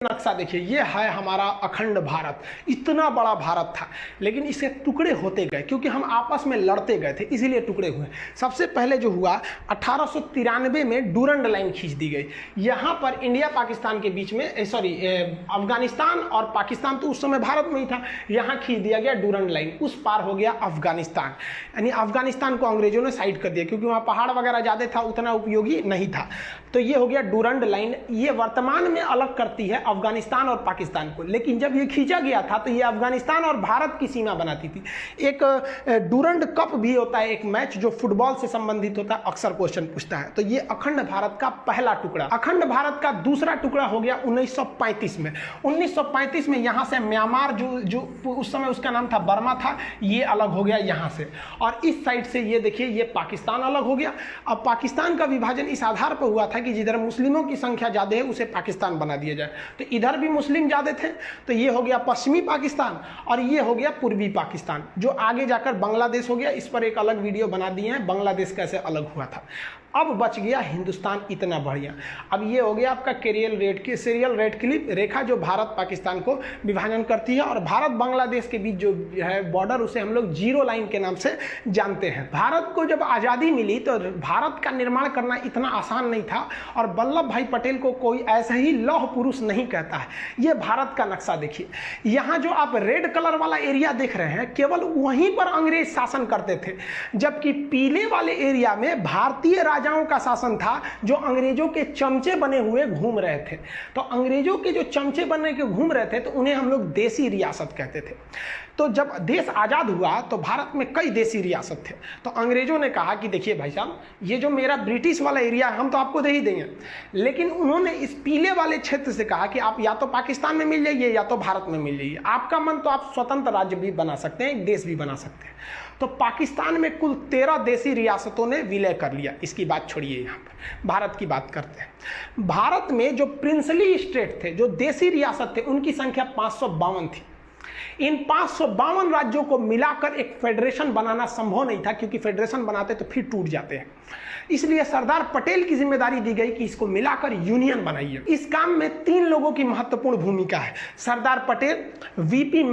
नक्शा देखिए, ये है हमारा अखंड भारत। इतना बड़ा भारत था, लेकिन इसके टुकड़े होते गए क्योंकि हम आपस में लड़ते गए थे, इसीलिए टुकड़े हुए। सबसे पहले जो हुआ 1893 में डूरंड लाइन खींच दी गई। यहाँ पर इंडिया पाकिस्तान के बीच में अफगानिस्तान और पाकिस्तान तो उस समय भारत में ही था, यहाँ खींच दिया गया डूरंड लाइन। उस पार हो गया अफगानिस्तान, यानी अफगानिस्तान को अंग्रेजों ने साइड कर दिया क्योंकि वहाँ पहाड़ वगैरह ज़्यादा था, उतना उपयोगी नहीं था। तो ये हो गया डूरंड लाइन। ये वर्तमान में अलग करती है अफगानिस्तान और पाकिस्तान को, लेकिन जब ये खींचा गया था तो ये अफगानिस्तान और भारत की सीमा बनाती थी। एक डूरंड कप भी होता है, एक मैच जो फुटबॉल से संबंधित होता है, अक्सर क्वेश्चन पूछता है। तो ये अखंड भारत का पहला टुकड़ा। अखंड भारत का दूसरा टुकड़ा हो गया 1935 में। 1935 में यहाँ से म्यांमार जो उस समय उसका नाम था बर्मा था, ये अलग हो गया यहाँ से। और इस साइड से ये देखिए, ये पाकिस्तान अलग हो गया। अब पाकिस्तान का विभाजन इस आधार पर हुआ था कि जिधर मुस्लिमों की संख्या ज़्यादा है उसे पाकिस्तान बना दिया जाए। तो इधर भी मुस्लिम ज़्यादा थे, तो ये हो गया पश्चिमी पाकिस्तान और ये हो गया पूर्वी पाकिस्तान, जो आगे जाकर बांग्लादेश हो गया। इस पर एक अलग वीडियो बना दिए हैं, बांग्लादेश कैसे अलग हुआ था। अब बच गया हिंदुस्तान, इतना बढ़िया। अब ये हो गया आपका सीरियल रेड क्लिप रेखा, जो भारत पाकिस्तान को विभाजन करती है। और भारत बांग्लादेश के बीच जो है बॉर्डर, उसे हम लोग जीरो लाइन के नाम से जानते हैं। भारत को जब आज़ादी मिली तो भारत का निर्माण करना इतना आसान नहीं था, और वल्लभ भाई पटेल को कोई ऐसा ही लौह पुरुष नहीं कहता है। ये भारत का नक्शा देखिए, यहाँ जो आप रेड कलर वाला एरिया देख रहे हैं, केवल वहीं पर अंग्रेज शासन करते थे, जबकि पीले वाले एरिया में भारतीय राजाओं का शासन था, जो अंग्रेजों के चमचे बने हुए घूम रहे थे। तो अंग्रेजों के जो चमचे बने के घूम रहे थे, तो उन्हें हम लोग देसी रियासत कहते थे। तो जब देश आज़ाद हुआ तो भारत में कई देसी रियासत थे। तो अंग्रेजों ने कहा कि देखिए भाई साहब, ये जो मेरा ब्रिटिश वाला एरिया है हम तो आपको दे ही देंगे, लेकिन उन्होंने इस पीले वाले क्षेत्र से कहा कि आप या तो पाकिस्तान में मिल जाइए या तो भारत में मिल जाइए। आपका मन तो आप स्वतंत्र राज्य भी बना सकते हैं, एक देश भी बना सकते हैं। तो पाकिस्तान में कुल 13 देसी रियासतों ने विलय कर लिया। इसकी बात छोड़िए, यहाँ पर भारत की बात करते हैं। भारत में जो प्रिंसली स्टेट थे, जो देसी रियासत थे, उनकी संख्या 552 थी। इन 552 राज्यों को मिलाकर एक फेडरेशन बनाना संभव नहीं था, क्योंकि फेडरेशन बनाते तो फिर टूट जाते हैं। इसलिए सरदार पटेल की जिम्मेदारी दी गई कि इसको मिलाकर यूनियन बनाइए। इस काम में 3 लोगों की महत्वपूर्ण भूमिका है। सरदार पटेल, वीपी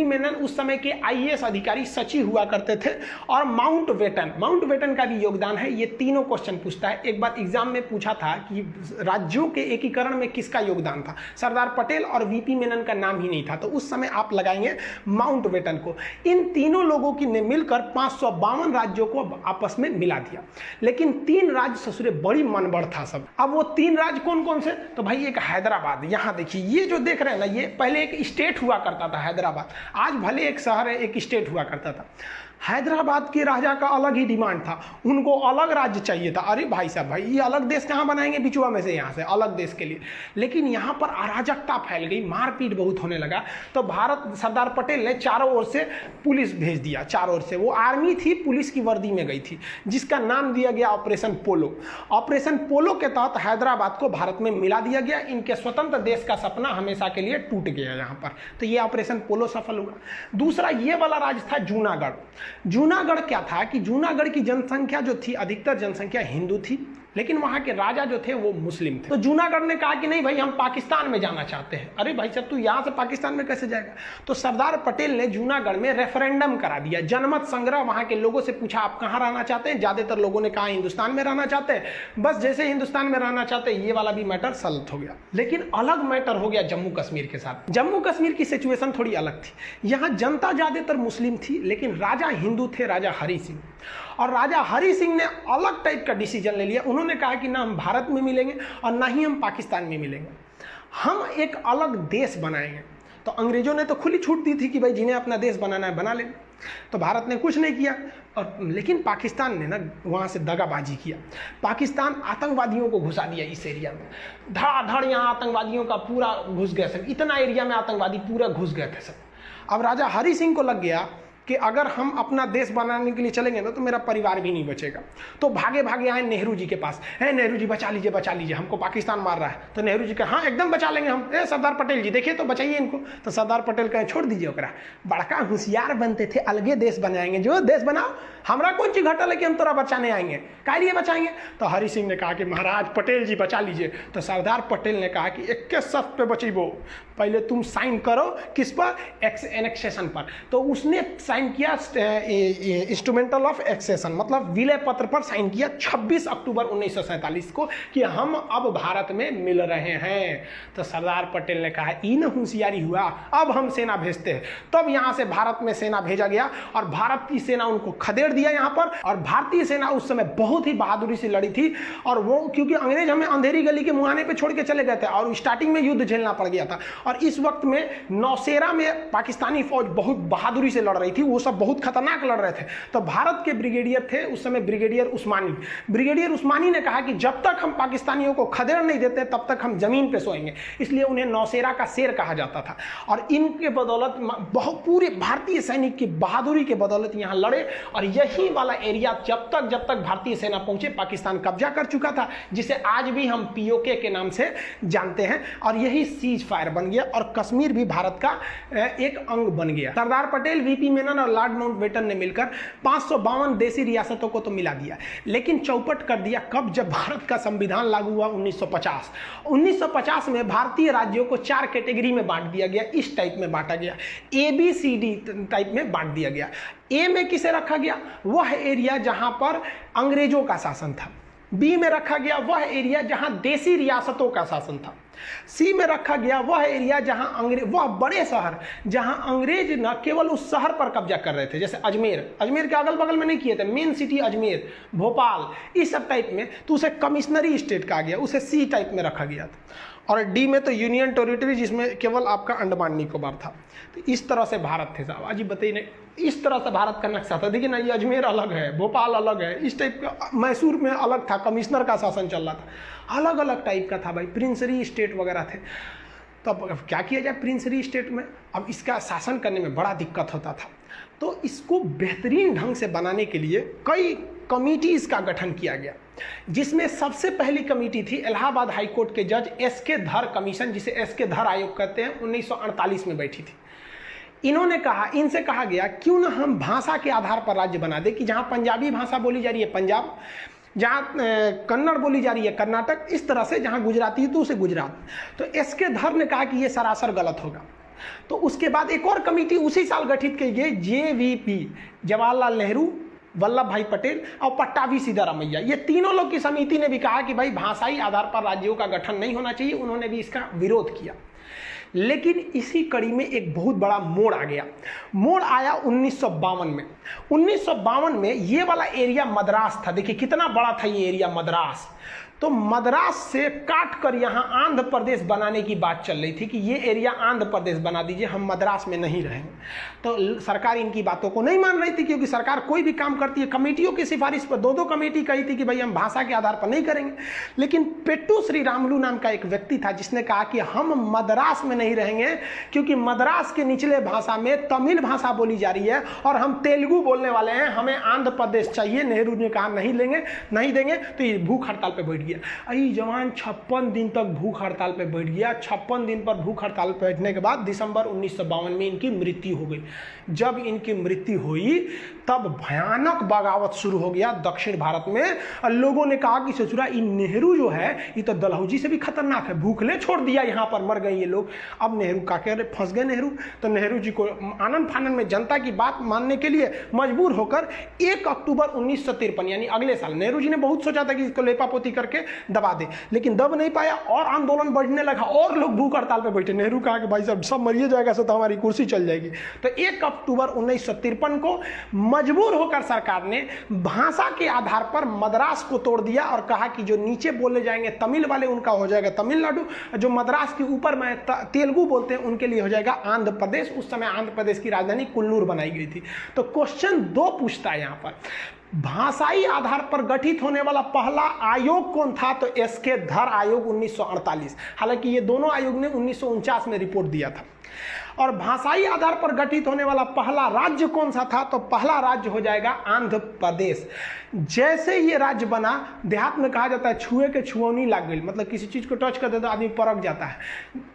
मेनन उस समय के आईएएस अधिकारी सचिव हुआ करते थे, और माउंटबेटन का भी योगदान है। ये तीनों क्वेश्चन पूछता है। एक बार एग्जाम में पूछा था कि राज्यों के एकीकरण में किसका योगदान था, सरदार पटेल और वीपी मेनन का नाम ही नहीं था, तो उस समय आप लगाएंगे माउंटबेटन को। इन तीनों लोगों की ने मिलकर 552 राज्यों को आपस में मिला दिया। लेकिन 3 राज्य ससुरे बड़ी मनबड़ था सब। अब वो 3 राज्य कौन कौन से, तो भाई एक हैदराबाद। यहाँ देखिए, ये जो देख रहे हैं ना, ये पहले एक स्टेट हुआ करता था हैदराबाद, आज भले एक शहर है, एक स्टेट हुआ करता था। हैदराबाद के राजा का अलग ही डिमांड था, उनको अलग राज्य चाहिए था। अरे भाई साहब, भाई ये अलग देश कहाँ बनाएंगे बिचुआ में से, यहाँ से अलग देश के लिए। लेकिन यहाँ पर अराजकता फैल गई, मारपीट बहुत होने लगा। तो सरदार पटेल ने चारों ओर से पुलिस भेज दिया। चारों ओर से वो आर्मी थी, पुलिस की वर्दी में गई थी, जिसका नाम दिया गया ऑपरेशन पोलो। ऑपरेशन पोलो के तहत हैदराबाद को भारत में मिला दिया गया। इनके स्वतंत्र देश का सपना हमेशा के लिए टूट गया यहाँ पर। तो ये ऑपरेशन पोलो सफल हुआ। दूसरा ये वाला राज्य था जूनागढ़। जूनागढ़ क्या था कि जूनागढ़ की जनसंख्या जो थी, अधिकतर जनसंख्या हिंदू थी, लेकिन वहां के राजा जो थे वो मुस्लिम थे। तो जूनागढ़ ने कहा कि नहीं भाई, हम पाकिस्तान में जाना चाहते हैं। अरे भाई साहब, तू यहां से पाकिस्तान में कैसे जाएगा। तो सरदार पटेल ने जूनागढ़ में रेफरेंडम करा दिया, जनमत संग्रह। वहां के लोगों से पूछा आप कहां रहना चाहते हैं। ज्यादातर लोगों ने कहा हिंदुस्तान में रहना चाहते हैं। बस जैसे हिंदुस्तान में रहना चाहते हैं, ये वाला भी मैटर सॉल्व हो गया। लेकिन अलग मैटर हो गया जम्मू कश्मीर के साथ। जम्मू कश्मीर की सिचुएशन थोड़ी अलग थी। यहाँ जनता ज्यादातर मुस्लिम थी, लेकिन राजा हिंदू थे, राजा हरि सिंह। और राजा हरि सिंह ने अलग टाइप का डिसीजन ले लिया। उन्होंने कहा कि ना हम भारत में मिलेंगे और ना ही हम पाकिस्तान में मिलेंगे, हम एक अलग देश बनाएंगे। तो अंग्रेजों ने तो खुली छूट दी थी कि भाई जिन्हें अपना देश बनाना है बना लें। तो भारत ने कुछ नहीं किया, और लेकिन पाकिस्तान ने ना वहाँ से दगाबाजी किया। पाकिस्तान आतंकवादियों को घुसा दिया इस एरिया में, धड़ाधड़ यहाँ आतंकवादियों का पूरा घुस गए सब। इतना एरिया में आतंकवादी पूरा घुस गए थे सब। अब राजा हरि सिंह को लग गया कि अगर हम अपना देश बनाने के लिए चलेंगे ना तो मेरा परिवार भी नहीं बचेगा। तो भागे भागे आए नेहरू जी के पास, है नेहरू जी बचा लीजिए, हमको पाकिस्तान मार रहा है। तो नेहरू जी कहा हाँ एकदम बचा लेंगे हम। सरदार पटेल जी देखिए तो बचाइए इनको। तो सरदार पटेल कहे छोड़ दीजिए ओकरा, बड़का होशियार बनते थे, अलगे देश बनाएंगे, जो देश बनाओ, हमरा कौन चीज घटल है कि हम तोरा बचाने आएंगे, काहे लिए बचाएंगे। तो हरि सिंह ने कहा कि महाराज पटेल जी बचा लीजिए। तो सरदार पटेल ने कहा कि 21 शर्त पे बचीबो, पहले तुम साइन करो किस पर, एनेक्सेशन पर। तो उसने साइन किया इंस्ट्रूमेंटल ऑफ एक्सेशन, मतलब विलय पत्र पर साइन किया 26 अक्टूबर 1947 को कि हम अब भारत में मिल रहे हैं। तो सरदार पटेल ने कहा इन होशियारी हुआ, अब हम सेना भेजते हैं। तब यहां से भारत में सेना भेजा गया और भारत की सेना उनको खदेड़ दिया यहां पर। और भारतीय सेना उस समय बहुत ही बहादुरी से लड़ी थी, और वो क्योंकि अंग्रेज हमें अंधेरी गली के मुहाने पे छोड़ के चले गए थे और स्टार्टिंग में युद्ध झेलना पड़ गया था। और इस वक्त में नौशेरा में पाकिस्तानी फौज बहुत बहादुरी से लड़ रही थी, वो सब बहुत खतरनाक लड़ रहे थे। तो भारत के ब्रिगेडियर थे उस समय ब्रिगेडियर उस्मानी ने कहा कि जब तक हम पाकिस्तानियों को खदेड़ नहीं देते तब तक हम जमीन पे सोएंगे, इसलिए उन्हें नौशेरा का शेर कहा जाता था। और इनके बदौलत बहुत पूरे भारतीय सैनिक की बहादुरी के बदौलत यहाँ लड़े। और यही वाला एरिया जब तक भारतीय सेना पहुंचे पाकिस्तान कब्जा कर चुका था, जिसे आज भी हम पीओके के नाम से जानते हैं। और यही सीज फायर बन गया और कश्मीर भी भारत का एक अंग बन गया। सरदार पटेल, वीपी मेनन और लॉर्ड माउंटबेटन ने मिलकर 552 देसी रियासतों को तो मिला दिया, लेकिन चौपट कर दिया कब, जब भारत का संविधान लागू हुआ 1950 में भारतीय राज्यों को 4 कैटेगरी में बांट दिया गया। इस टाइप में बांटा गया, ABCD टाइप में बांट दिया गया। ए में किसे रखा गया, वह एरिया जहां पर अंग्रेजों का शासन था। बी में रखा गया वह एरिया जहां देसी रियासतों का शासन था। सी में रखा गया वह एरिया जहां वह बड़े शहर जहां अंग्रेज न केवल उस शहर पर कब्जा कर रहे थे, जैसे अजमेर के अगल बगल में नहीं किए थे, मेन सिटी अजमेर, भोपाल, इस सब टाइप में, तो उसे कमिश्नरी स्टेट कहा गया, उसे सी टाइप में रखा गया था। और डी में तो यूनियन टेरिटरी, जिसमें केवल आपका अंडमान निकोबार था। तो इस तरह से भारत थे साहब। अजी बताइए, इस तरह से भारत का नक्शा था। देखिए ना, ये अजमेर अलग है, भोपाल अलग है, इस टाइप का। मैसूर में अलग था, कमिश्नर का शासन चल रहा था, अलग अलग टाइप का था भाई, प्रिंसरी स्टेट वगैरह थे। तो अब क्या किया जाए प्रिंसरी स्टेट में, अब इसका शासन करने में बड़ा दिक्कत होता था। तो इसको बेहतरीन ढंग से बनाने के लिए कई कमिटीज का गठन किया गया, जिसमें सबसे पहली कमेटी थी इलाहाबाद हाईकोर्ट के जज एस के धर कमीशन, जिसे एस के धर आयोग कहते हैं, 1948 में बैठी थी। इनसे कहा गया क्यों ना हम भाषा के आधार पर राज्य बना दे, कि जहां पंजाबी भाषा बोली जा रही है पंजाब, जहां कन्नड़ बोली जा रही है कर्नाटक, इस तरह से जहां गुजराती है तो उसे गुजरात। तो एस के धर ने कहा कि यह सरासर गलत होगा। तो उसके बाद एक और कमेटी उसी साल गठित की गई, JVP, जवाहरलाल नेहरू, वल्लभ भाई पटेल और पट्टाभी सीतारामैया। ये तीनों लोग की समिति ने भी कहा कि भाई भाषाई आधार पर राज्यों का गठन नहीं होना चाहिए, उन्होंने भी इसका विरोध किया। लेकिन इसी कड़ी में एक बहुत बड़ा मोड़ आ गया। मोड़ आया 1952 में। 1952 में ये वाला एरिया मद्रास था। देखिए कितना बड़ा था ये एरिया मद्रास। तो मद्रास से काट कर यहाँ आंध्र प्रदेश बनाने की बात चल रही थी कि ये एरिया आंध्र प्रदेश बना दीजिए, हम मद्रास में नहीं रहेंगे। तो सरकार इनकी बातों को नहीं मान रही थी, क्योंकि सरकार कोई भी काम करती है कमेटियों की सिफारिश पर। 2 कमेटी कही थी कि भाई हम भाषा के आधार पर नहीं करेंगे। लेकिन पेट्टू श्री रामुलु नाम का एक व्यक्ति था, जिसने कहा कि हम मद्रास में नहीं रहेंगे, क्योंकि मद्रास के निचले भाषा में तमिल भाषा बोली जा रही है और हम तेलुगु बोलने वाले हैं, हमें आंध्र प्रदेश चाहिए। नेहरू ने कहा नहीं देंगे। तो ये भूख हड़ताल पर बैठ गया। अरे जवान 56 दिन तक भूख हड़ताल पे बैठ गया। 56 दिन पर भूख हड़ताल पे बैठने के बाद दिसंबर 1952 में इनकी मृत्यु हो गई। जब इनकी मृत्यु हुई तब भयानक बगावत शुरू हो गया दक्षिण भारत में। और लोगों ने कहा कि ससुरा इन नेहरू जो है ये तो दलहौजी से भी खतरनाक है, भूखले छोड़ दिया, यहाँ पर मर गए ये लोग। अब नेहरू का कह रहे, फंस गए नेहरू। तो नेहरू जी को आनंद फानंद में जनता की बात मानने के लिए मजबूर होकर 1 अक्टूबर 1953 यानी अगले साल, नेहरू जी ने बहुत सोचा था कि इसको लेपापोती करके दबा दे, लेकिन दब नहीं पाया और आंदोलन बढ़ने लगा और लोग भूख हड़ताल पे बैठे। नेहरू कहा कि भाई साहब सब मरिए जाएगा तो हमारी कुर्सी चल जाएगी। तो 1 अक्टूबर 1953 को मजबूर होकर सरकार ने भाषा के आधार पर मद्रास को तोड़ दिया और कहा कि जो नीचे बोले जाएंगे तमिल वाले उनका हो जाएगा तमिलनाडु, जो मद्रास के ऊपर में तेलुगु बोलते हैं उनके लिए हो जाएगा आंध्र प्रदेश। उस समय आंध्र प्रदेश की राजधानी कुल्लूर बनाई गई थी। तो क्वेश्चन 2 पूछता है यहाँ पर, भाषाई आधार पर गठित होने वाला पहला आयोग कौन था? तो एस के धर आयोग 1948। हालांकि ये दोनों आयोग ने 1949 में रिपोर्ट दिया था। और भाषाई आधार पर गठित होने वाला पहला राज्य कौन सा था? तो पहला राज्य हो जाएगा आंध्र प्रदेश। जैसे ये राज्य बना, देहात में कहा जाता है छुए के छुअनी लग गई, मतलब किसी चीज को टच कर दे तो आदमी परक जाता है।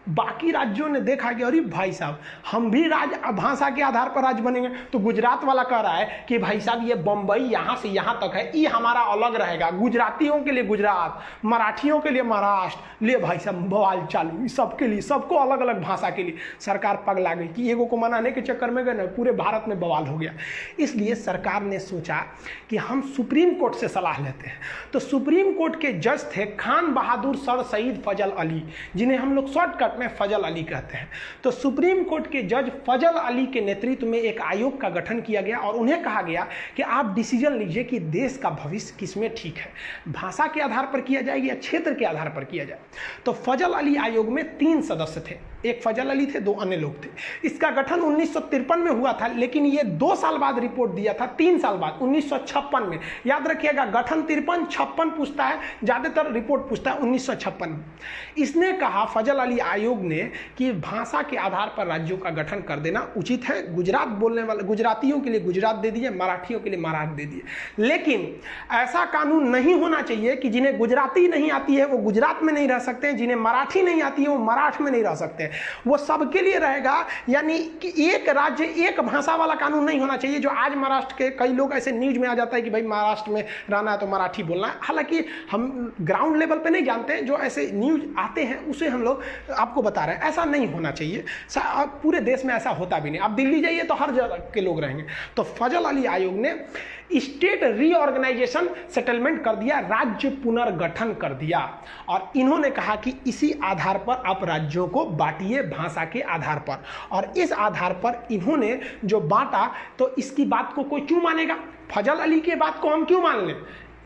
बाकी राज्यों ने देखा कि अरे भाई साहब, हम भी भाषा के आधार पर राज्य बनेंगे। तो गुजरात वाला कह रहा है कि भाई साहब ये बंबई यहाँ से यहाँ तक है, ये हमारा अलग रहेगा, गुजरातियों के लिए गुजरात, मराठियों के लिए महाराष्ट्र। ले भाई साहब बवाल चालू, सबके लिए, सबको अलग अलग भाषा के लिए। सरकार पगला गई कि एगो को मनाने के चक्कर में गए ना, पूरे भारत में बवाल हो गया। इसलिए सरकार ने सोचा कि हम सुप्रीम कोर्ट से सलाह लेते हैं। तो सुप्रीम कोर्ट के जज थे खान बहादुर सर सईद फजल अली, जिन्हें हम लोग शॉर्टकट में फजल अली कहते हैं। तो सुप्रीम कोर्ट के जज फजल अली के नेतृत्व में एक आयोग का गठन किया गया और उन्हें कहा गया कि आप डिसीजन लीजिए कि देश का भविष्य किसमें ठीक है, भाषा के आधार पर किया जाए या क्षेत्र के आधार पर किया जाए। तो फजल अली आयोग में 3 सदस्य थे, एक फजल अली थे, 2 अन्य लोग थे। इसका गठन 1953 में हुआ था, लेकिन ये 2 साल बाद रिपोर्ट दिया था, 3 साल बाद 1956 में। याद रखिएगा, गठन 53, 56 पूछता है, ज्यादातर रिपोर्ट पूछता है 1956 में। इसने कहा, फजल अली आयोग ने, कि भाषा के आधार पर राज्यों का गठन कर देना उचित है। गुजरात बोलने वाले गुजरातियों के लिए गुजरात दे दिए, मराठियों के लिए महाराष्ट्र दे दिए। लेकिन ऐसा कानून नहीं होना चाहिए कि जिन्हें गुजराती नहीं आती है वो गुजरात में नहीं रह सकते हैं, जिन्हें मराठी नहीं आती है वो मराठ में नहीं रह सकते हैं। वो सबके लिए रहेगा, यानी कि एक राज्य एक भाषा वाला कानून नहीं होना चाहिए। जो आज महाराष्ट्र के कई लोग ऐसे न्यूज में आ जाता है कि भाई महाराष्ट्र में रहना है तो मराठी बोलना है, हालांकि हम ग्राउंड लेवल पे नहीं जानते, जो ऐसे न्यूज आते हैं उसे हम लोग आपको बता रहे हैं। ऐसा नहीं होना चाहिए, पूरे देश में ऐसा होता भी नहीं। आप दिल्ली जाइए तो हर जगह के लोग रहेंगे। तो फजल अली आयोग ने स्टेट रीऑर्गेनाइजेशन सेटलमेंट कर दिया, राज्य पुनर्गठन कर दिया, और इन्होंने कहा कि इसी आधार पर आप राज्यों को बांटिए भाषा के आधार पर। और इस आधार पर इन्होंने जो बांटा, तो इसकी बात को कोई क्यों मानेगा? फजल अली की बात को हम क्यों मान लें?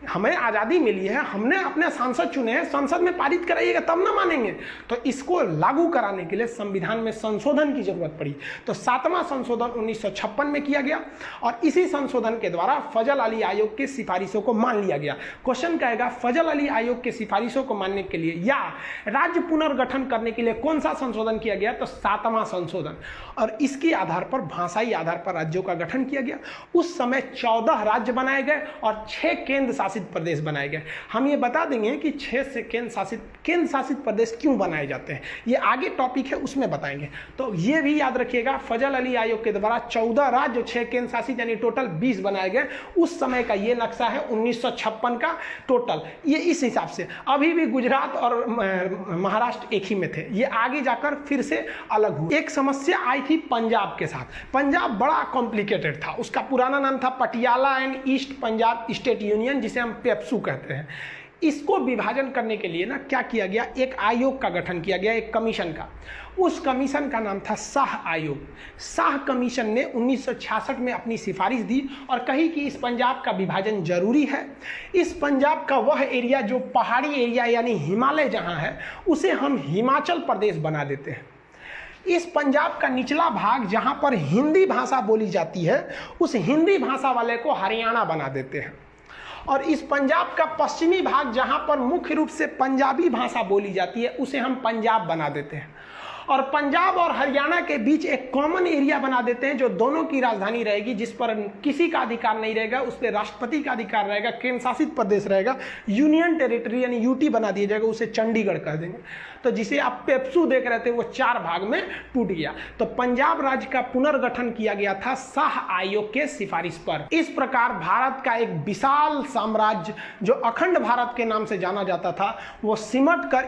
हमें आज़ादी मिली है, हमने अपने सांसद चुने हैं, संसद में पारित कराइएगा तब ना मानेंगे। तो इसको लागू कराने के लिए संविधान में संशोधन की जरूरत पड़ी। तो 7वां संशोधन 1956 में किया गया और इसी संशोधन के द्वारा फजल अली आयोग की सिफारिशों को मान लिया गया। क्वेश्चन कहेगा, फजल अली आयोग की सिफारिशों को मानने के लिए या राज्य पुनर्गठन करने के लिए कौन सा संशोधन किया गया? तो 7वां संशोधन। और इसके आधार पर भाषाई आधार पर राज्यों का गठन किया गया। उस समय 14 राज्य बनाए गए और 6 केंद्र शासित प्रदेश बनाए गए। हम ये बता देंगे कि 6 से केंद्र शासित प्रदेश क्यों बनाए जाते हैं, ये आगे टॉपिक है उसमें बताएंगे। तो ये भी याद रखिएगा, फजल अली आयोग के द्वारा 14 राज्य, 6 केंद्र शासित, यानी टोटल 20 बनाए गए। उस समय का ये नक्शा है 1956 का टोटल, ये इस हिसाब से। अभी भी गुजरात और महाराष्ट्र एक ही में थे, ये आगे जाकर फिर से अलग हुए। एक समस्या आई थी पंजाब के साथ। पंजाब बड़ा कॉम्प्लिकेटेड था, उसका पुराना नाम था Patiala and east Punjab state union, जिसे हम पेप्सू कहते हैं। इसको विभाजन करने के लिए ना क्या किया गया, एक आयोग का गठन किया गया, एक कमीशन का। उस कमीशन का नाम था शाह आयोग। शाह कमीशन ने 1966 में अपनी सिफारिश दी और कही कि इस पंजाब का विभाजन जरूरी है। इस पंजाब का वह एरिया जो पहाड़ी एरिया यानी हिमालय जहां है, उसे हम हिमाचल प्रदेश बना देते हैं। इस पंजाब का निचला भाग जहां पर हिंदी भाषा बोली जाती है, उस हिंदी भाषा वाले को हरियाणा बना देते हैं। और इस पंजाब का पश्चिमी भाग जहां पर मुख्य रूप से पंजाबी भाषा बोली जाती है, उसे हम पंजाब बना देते हैं। और पंजाब और हरियाणा के बीच एक कॉमन एरिया बना देते हैं, जो दोनों की राजधानी रहेगी, जिस पर किसी का अधिकार नहीं रहेगा, उस पर राष्ट्रपति का अधिकार रहेगा, केंद्र शासित प्रदेश रहेगा, यूनियन टेरिटरी यानी यूटी बना दिया जाएगा, उसे चंडीगढ़ कह देंगे। तो जिसे आप पेप्सू देख रहे थे वो 4 भाग में टूट गया। तो पंजाब राज्य का पुनर्गठन किया गया था शाह आयोग के सिफारिश पर। इस प्रकार भारत का एक विशाल साम्राज्य जो अखंड भारत के नाम से जाना जाता था, वो सिमट कर